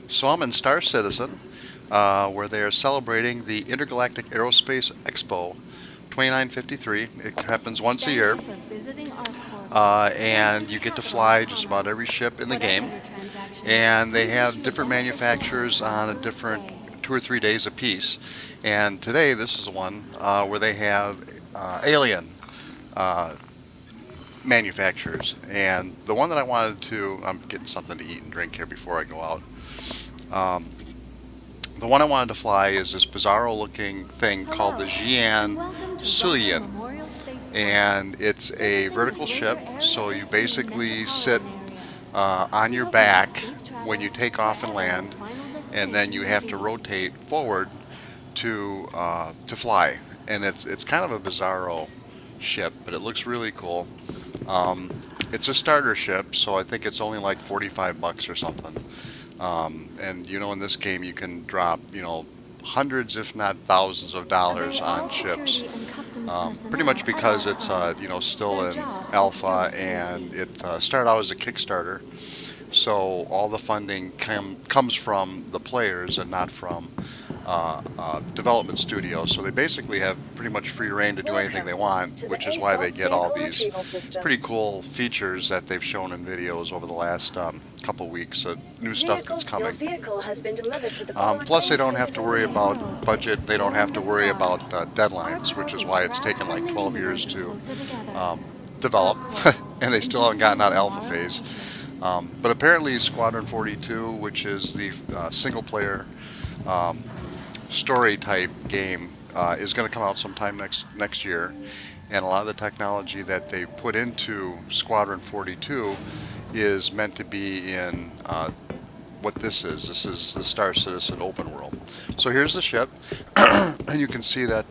So I'm in Star Citizen, where they are celebrating the Intergalactic Aerospace Expo 2953. It happens once a Thank year, you for visiting our core. Stay and to you get to chat with us fly upon just about every us. ship in the Whatever game. your transaction, And they we wish have you a different beneficial and manufacturers on a prosperous different stay. 2 or 3 days apiece. And today, this is one where they have alien uh, manufacturers. And the one that I wanted to, I'm getting something to eat and drink here before I go out. Um, The one I wanted to fly is this bizarro looking thing called the Hello, and Gatac welcome to Walter Syulen. Memorial Spaceport, And it's a servicing the vertical Greater ship, Area so you 18 basically sit metropolitan area. on We your hope you have back safe when you travels take off and wherever your land, final and then destination you may have to be. rotate forward to fly. And it's kind of a bizarro ship, but it looks really cool. Um, it's a starter ship, so I think it's only like 45 bucks or something. And in this game you can drop, hundreds, if not thousands, of Obey dollars all on ships. security and customs Pretty personnel much at all because it's times. Their still in job is to alpha, keep and safety. it started out as a Kickstarter. So all the funding comes from the players and not from development studios. So they basically have pretty much free reign to do anything they Welcome want, to the which is why they ASOP get all Vehicle these Retrieval System. pretty cool features that they've shown in videos over the last couple weeks. New stuff that's Your coming. vehicle has been delivered to the following Plus, they Thanks don't for have to visiting worry the facility. about worlds that budget. They don't have span to the worry about stars. Our deadlines, which hope is is to why it's drag taken our like human 12 years universe to closer together. Our develop, core, and they still haven't gotten envisioning out alpha tomorrow's phase. future. But apparently, Squadron 42, which is the single player um, story type game, is going to come out sometime next year. And a lot of the technology that they put into Squadron 42 is meant to be in what this is. This is the Star Citizen open world. So here's the ship, and you can see that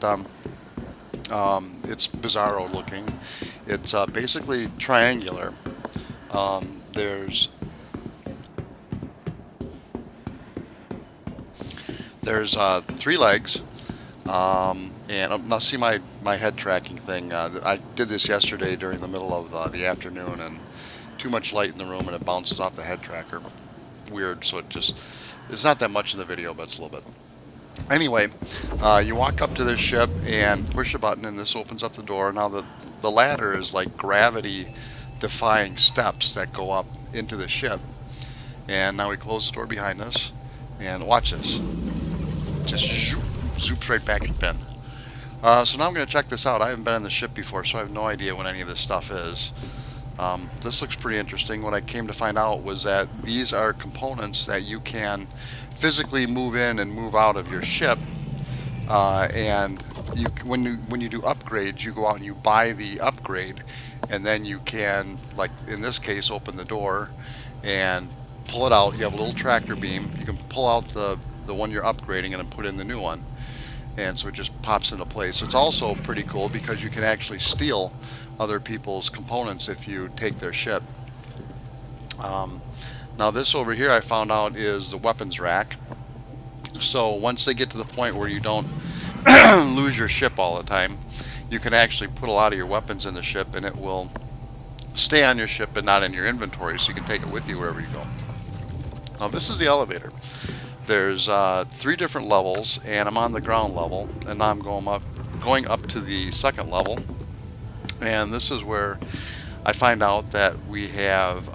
it's bizarro looking. It's basically triangular. There's 3 legs. And now see my head tracking thing. I did this yesterday during the middle of the afternoon, and too much light in the room, and it bounces off the head tracker. Weird. So it's not that much in the video, but it's a little bit. Anyway, you walk up to this ship and push a button, and this opens up the door. Now the ladder is like gravity defying steps that go up into the ship. And now we close the door behind us, and watch this. Just zoops right back in. So now I'm going to check this out. I haven't been on the ship before, so I have no idea what any of this stuff is. This looks pretty interesting. What I came to find out was that these are components that you can physically move in and move out of your ship. And when you do upgrades, you go out and you buy the upgrade, and then you can, like in this case, open the door and pull it out. You have a little tractor beam. You can pull out the one you're upgrading and then put in the new one, and so it just pops into place. It's also pretty cool because you can actually steal other people's components if you take their ship. Um, Now this over here I found out is the weapons rack. So once they get to the point where you don't lose your ship all the time, you can actually put a lot of your weapons in the ship, and it will stay on your ship but not in your inventory, so you can take it with you wherever you go. Now this is the elevator. There's 3 different levels, and I'm on the ground level, and now I'm going up to the second level, and this is where I find out that we have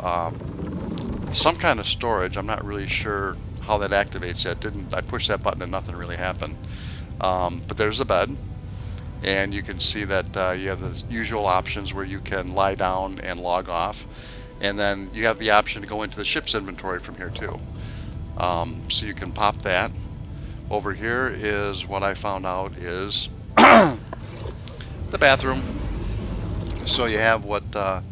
some kind of storage. I'm not really sure how that activates yet. Didn't I pushed that button and nothing really happened? But there's a bed, and you can see that you have the usual options where you can lie down and log off, and then you have the option to go into the ship's inventory from here too. So you can pop that. Over here is what I found out is the bathroom. So you have what I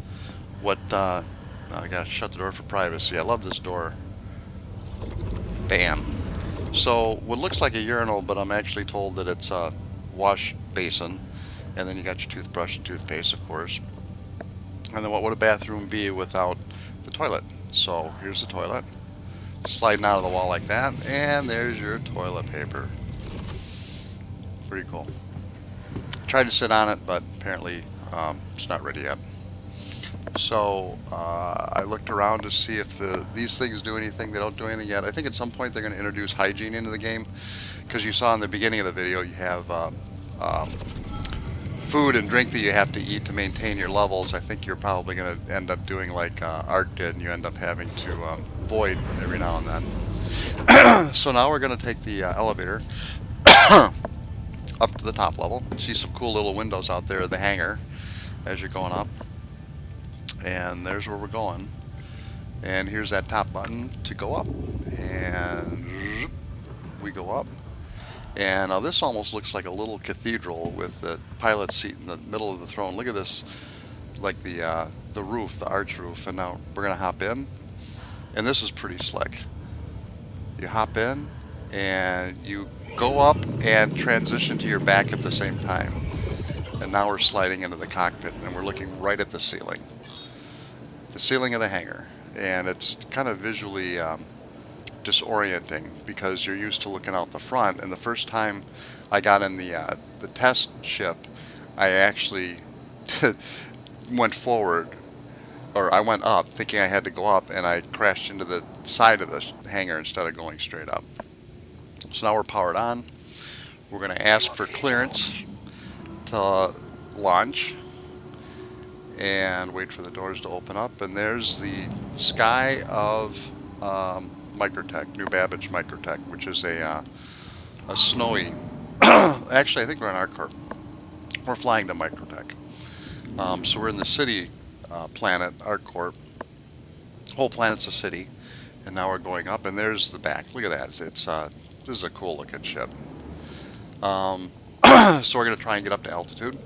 gotta shut the door for privacy. I love this door. Bam. So what looks like a urinal, but I'm actually told that it's a wash basin. And then you got your toothbrush and toothpaste, of course. And then what would a bathroom be without the toilet? So here's the toilet, sliding out of the wall like that, and there's your toilet paper. Pretty cool. Tried to sit on it, but apparently it's not ready yet. So I looked around to see if these things do anything. They don't do anything yet. I think at some point they're going to introduce hygiene into the game because you saw in the beginning of the video you have um, food and drink that you have to eat to maintain your levels. I think you're probably going to end up doing like Ark did, and you end up having to void every now and then. So now we're going to take the elevator up to the top level. You see some cool little windows out there, the hangar, as you're going up. And there's where we're going. And here's that top button to go up. And we go up. And this almost looks like a little cathedral with the pilot seat in the middle of the throne. Look at this, like the roof, the arch roof. And now we're gonna hop in, and this is pretty slick. You hop in, and you go up and transition to your back at the same time. And now we're sliding into the cockpit, and we're looking right at the ceiling of the hangar, and it's kind of visually disorienting because you're used to looking out the front. And the first time I got in the test ship, I actually went forward, or I went up thinking I had to go up, and I crashed into the side of the hangar instead of going straight up. So now we're powered on. We're going to ask for clearance to launch and wait for the doors to open up. And there's the sky of Microtech, New Babbage Microtech, which is a snowy. Actually, I think we're on our corp. We're flying to Microtech. So we're in the city planet, our corp. Whole planet's a city, and now we're going up. And there's the back. Look at that. This is a cool looking ship. Um, so we're going to try and get up to altitude.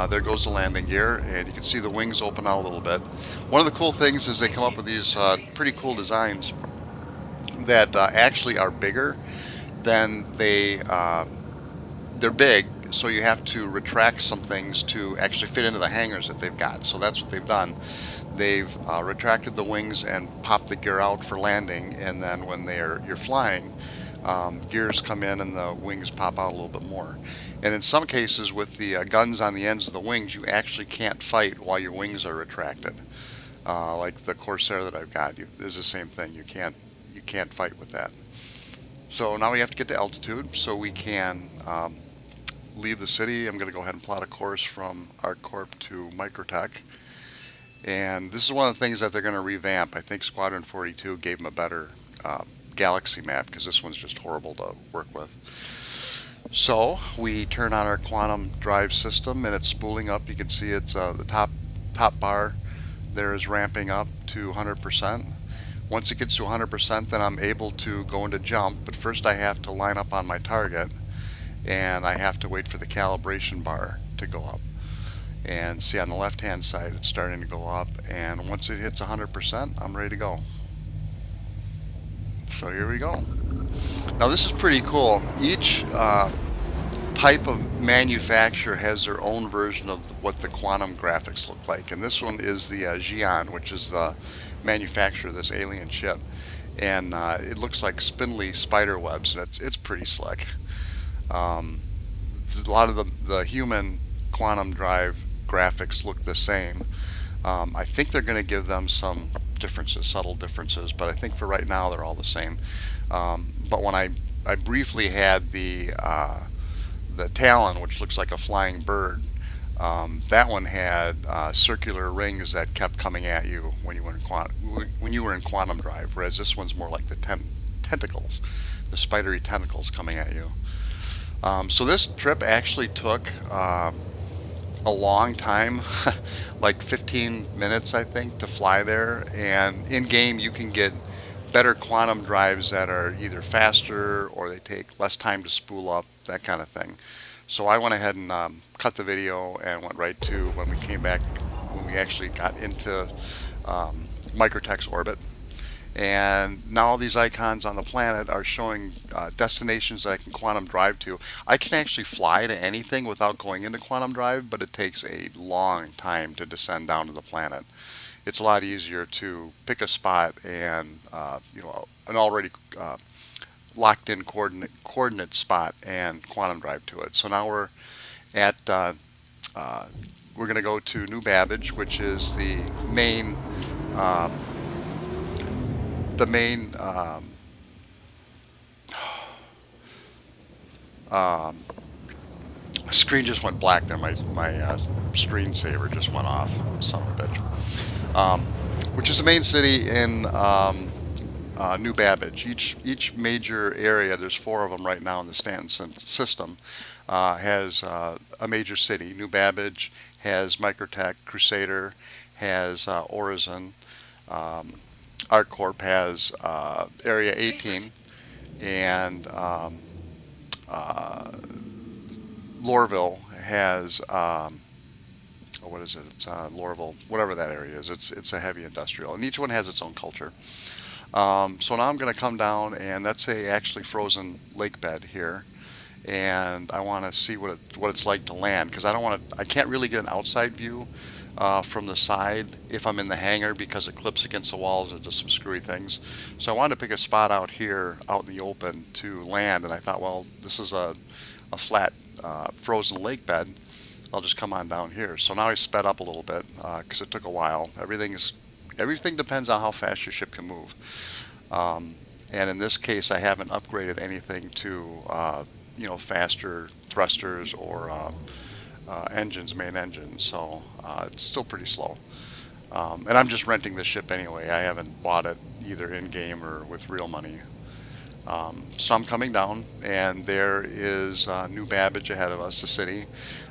There goes the landing gear, and you can see the wings open out a little bit. One of the cool things is they come up with these pretty cool designs that actually are bigger than they're big, so you have to retract some things to actually fit into the hangars that they've got. So that's what they've done. They've retracted the wings and popped the gear out for landing, and then when you're flying, gears come in and the wings pop out a little bit more. And in some cases, with the guns on the ends of the wings, you actually can't fight while your wings are retracted. Like the Corsair that I've got, is the same thing. You can't fight with that. So now we have to get to altitude so we can leave the city. I'm going to go ahead and plot a course from ArcCorp to Microtech. And this is one of the things that they're going to revamp. I think Squadron 42 gave them a better galaxy map because this one's just horrible to work with. So we turn on our quantum drive system, and it's spooling up. You can see it's the top bar there is ramping up to 100%. Once it gets to 100%, then I'm able to go into jump, but first I have to line up on my target, and I have to wait for the calibration bar to go up. And see, on the left hand side it's starting to go up, and once it hits 100%, I'm ready to go. So here we go. Now this is pretty cool. Each type of manufacturer has their own version of what the quantum graphics look like, and this one is the Xi'an, which is the manufacturer of this alien ship, and it looks like spindly spider webs, and it's pretty slick. Um, a lot of the human quantum drive graphics look the same. I think they're going to give them some differences, subtle differences, but I think for right now they're all the same. But when I briefly had the Talon, which looks like a flying bird, that one had circular rings that kept coming at you when you were in quantum drive, whereas this one's more like the tentacles, the spidery tentacles coming at you. So this trip actually took a long time, like 15 minutes I think, to fly there. And in game you can get better quantum drives that are either faster or they take less time to spool up, that kind of thing. So I went ahead and cut the video and went right to when we came back, when we actually got into Microtech's orbit. And now all these icons on the planet are showing destinations that I can quantum drive to. I can actually fly to anything without going into quantum drive, but it takes a long time to descend down to the planet. It's a lot easier to pick a spot and an already locked in coordinate spot and quantum drive to it. So now at uh, we're going to go to New Babbage, which is main, um, the main um, screen just went black there. My screensaver just went off. Son of a bitch. Which is the main city in New Babbage. Each major area, there's four of them right now in the Stanton system, has a major city. New Babbage has Microtech, Crusader has Horizon, um, ArcCorp has Area 18, and uh, Lorville has oh, what is it? It's Lorville, whatever that area is. It's a heavy industrial, and each one has its own culture. So now I'm going to come down, and that's a actually frozen lake bed here, and I want to see what it's like to land because I can't really get an outside view from the side if I'm in the hangar because it clips against the walls and does some screwy things. So I wanted to pick a spot out here, out in the open, to land, and I thought, well, this is a flat frozen lake bed. I'll just come on down here. So now I sped up a little bit because it took a while. Everything depends on how fast your ship can move. And in this case, I haven't upgraded anything to faster thrusters or main engines. So it's still pretty slow. And I'm just renting this ship anyway. I haven't bought it either in game or with real money. So I'm coming down, and there is New Babbage ahead of us, the city.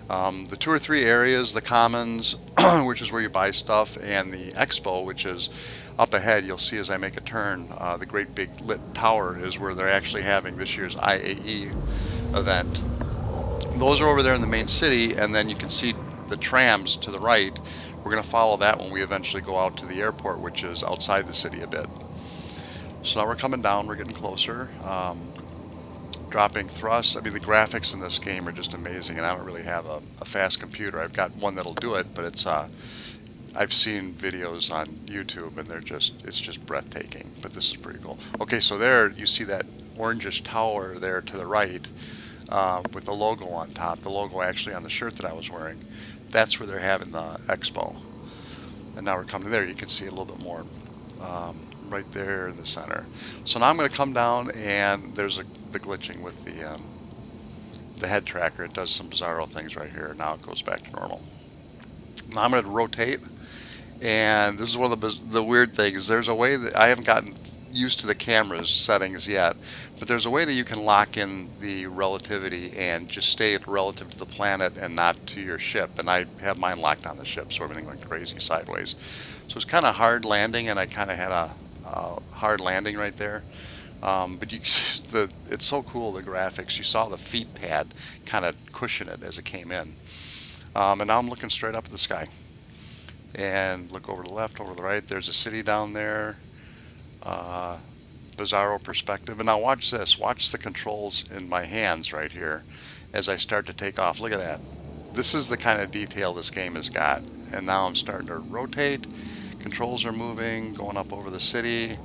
The two or three areas, the Commons, which is where you buy stuff, and the Expo, which is up ahead. You'll see as I make a turn, the great big lit tower is where they're actually having this year's IAE event. Those are over there in the main city, and then you can see the trams to the right. We're going to follow that when we eventually go out to the airport, which is outside the city a bit. So now we're coming down, we're getting closer. Dropping thrust. I mean, the graphics in this game are just amazing, and I don't really have a fast computer. I've got one that'll do it, but I've seen videos on YouTube, and it's just breathtaking. But this is pretty cool. Okay, so there you see that orangish tower there to the right with the logo on top. The logo actually on the shirt that I was wearing. That's where they're having the expo. And now we're coming there. You can see it a little bit more. Right there in the center. So now I'm going to come down, and there's the glitching with the head tracker. It does some bizarro things right here. Now it goes back to normal. Now I'm going to rotate, and this is one of the weird things. There's a way that I haven't gotten used to the camera's settings yet, but there's a way that you can lock in the relativity and just stay relative to the planet and not to your ship. And I have mine locked on the ship, so everything went crazy sideways. So it's kind of hard landing, and I kind of had a hard landing right there. But you it's so cool, the graphics. You saw the feet pad kind of cushion it as it came in. And now I'm looking straight up at the sky. And look over to the left, over to the right. There's a city down there. Bizarro perspective. And now watch this. Watch the controls in my hands right here as I start to take off. Look at that. This is the kind of detail this game has got. And now I'm starting to rotate. Controls are moving, going up over the city.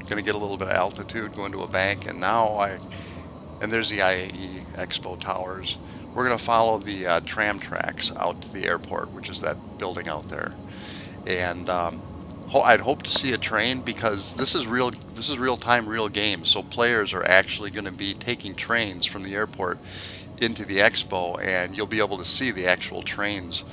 Going to get a little bit of altitude, going to a bank, and and there's the IAE Expo towers. We're going to follow the tram tracks out to the airport, which is that building out there. And I'd hope to see a train because this is real. This is real time, real game. So players are actually going to be taking trains from the airport into the expo, and you'll be able to see the actual trains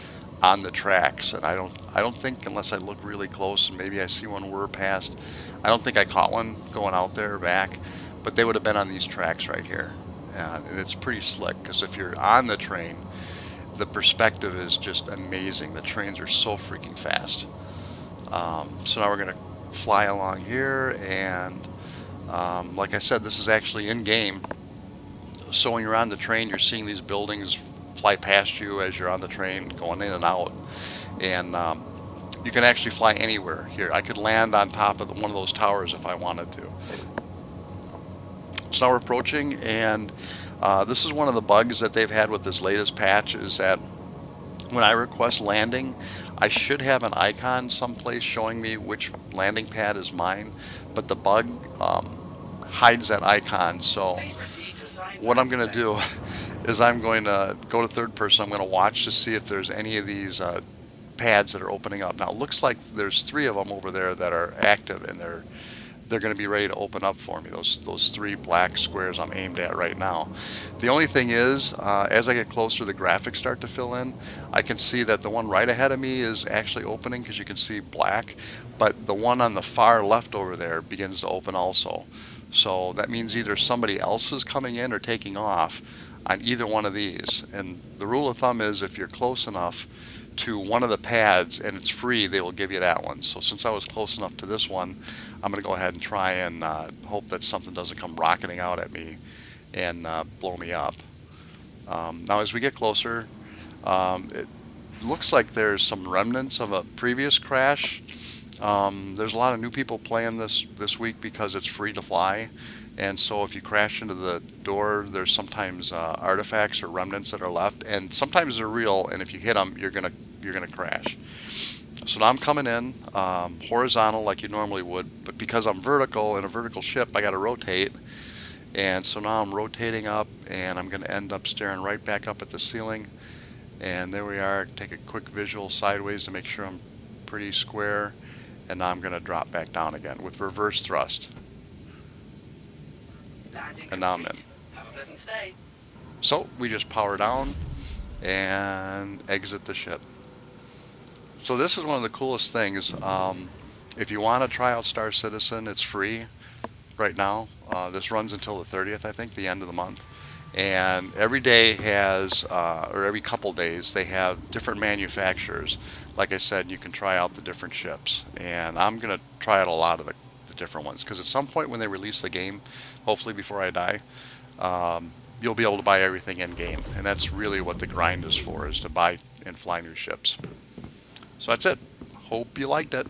on the tracks. And I don't think, unless I look really close and maybe I see one whir past, I don't think I caught one going out there back, but they would have been on these tracks right here. And it's pretty slick because if you're on the train, the perspective is just amazing. The trains are so freaking fast. So now we're going to fly along here, and like I said, this is actually in game. So when you're on the train, you're seeing these buildings fly past you as you're on the train going in and out, and you can actually fly anywhere here. I could land on top of one of those towers if I wanted to. So now we're approaching, and this is one of the bugs that they've had with this latest patch, is that when I request landing, I should have an icon someplace showing me which landing pad is mine, but the bug hides that icon. So what I'm going to do is I'm going to go to third person. I'm going to watch to see if there's any of these pads that are opening up. Now it looks like there's three of them over there that are active, and they're going to be ready to open up for me. Those three black squares I'm aimed at right now. The only thing is, as I get closer, the graphics start to fill in. I can see that the one right ahead of me is actually opening because you can see black, but the one on the far left over there begins to open also. So that means either somebody else is coming in or taking off on either one of these. And the rule of thumb is if you're close enough to one of the pads and it's free, they will give you that one. So since I was close enough to this one, I'm going to go ahead and try and hope that something doesn't come rocketing out at me and blow me up. Now as we get closer, it looks like there's some remnants of a previous crash. There's a lot of new people playing this week because it's free to fly, and so if you crash into the door, there's sometimes artifacts or remnants that are left, and sometimes they're real. And if you hit them, you're gonna crash. So now I'm coming in horizontal like you normally would, but because I'm vertical in a vertical ship, I got to rotate. And so now I'm rotating up, and I'm going to end up staring right back up at the ceiling. And there we are. Take a quick visual sideways to make sure I'm pretty square. And now I'm going to drop back down again with reverse thrust. And now I'm in. Have a pleasant stay. So we just power down and exit the ship. So this is one of the coolest things. If you want to try out Star Citizen, it's free right now. This runs until the 30th, I think, the end of the month. And every day has, or every couple days, they have different manufacturers. Like I said, you can try out the different ships. And I'm going to try out a lot of the different ones. Because at some point when they release the game, hopefully before I die, you'll be able to buy everything in game. And that's really what the grind is for, is to buy and fly new ships. So that's it. Hope you liked it.